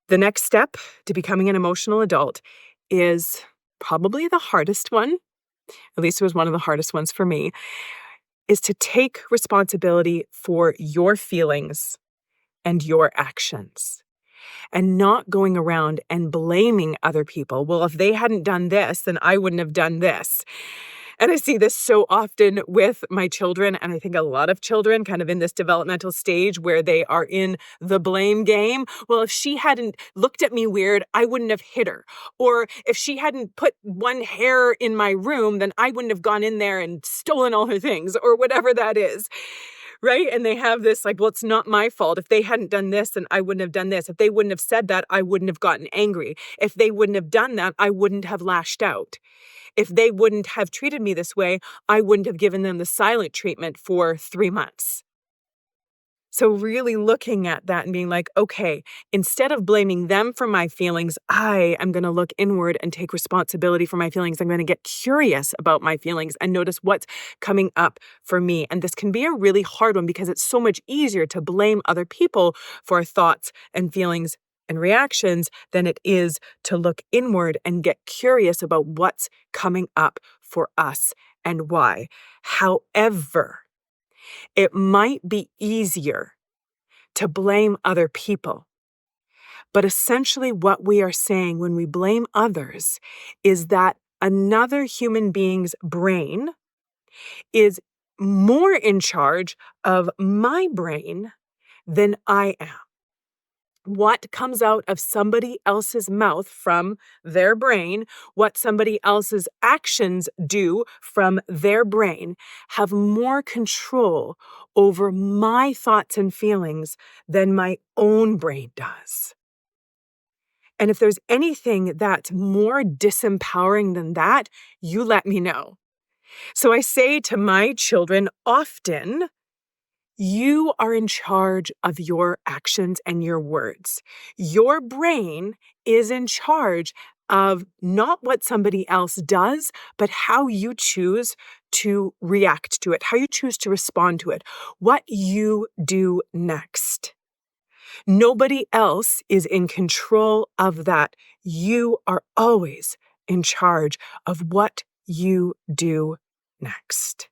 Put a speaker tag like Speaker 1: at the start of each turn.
Speaker 1: The next step to becoming an emotional adult is probably the hardest one, at least it was one of the hardest ones for me, is to take responsibility for your feelings and your actions and not going around and blaming other people. Well, if they hadn't done this, then I wouldn't have done this. And I see this so often with my children, and I think a lot of children kind of in this developmental stage where they are in the blame game. Well, if she hadn't looked at me weird, I wouldn't have hit her. Or if she hadn't put one hair in my room, then I wouldn't have gone in there and stolen all her things, or whatever that is. Right? And they have this like, well, it's not my fault. If they hadn't done this, then I wouldn't have done this. If they wouldn't have said that, I wouldn't have gotten angry. If they wouldn't have done that, I wouldn't have lashed out. If they wouldn't have treated me this way, I wouldn't have given them the silent treatment for 3 months. So really looking at that and being like, okay, instead of blaming them for my feelings, I am going to look inward and take responsibility for my feelings. I'm going to get curious about my feelings and notice what's coming up for me. And this can be a really hard one because it's so much easier to blame other people for thoughts and feelings and reactions than it is to look inward and get curious about what's coming up for us and why. However, it might be easier to blame other people. But essentially what we are saying when we blame others is that another human being's brain is more in charge of my brain than I am. What comes out of somebody else's mouth from their brain, what somebody else's actions do from their brain, have more control over my thoughts and feelings than my own brain does. And if there's anything that's more disempowering than that, you let me know. So I say to my children often, you are in charge of your actions and your words. Your brain is in charge of not what somebody else does, but how you choose to react to it, how you choose to respond to it, what you do next. Nobody else is in control of that. You are always in charge of what you do next.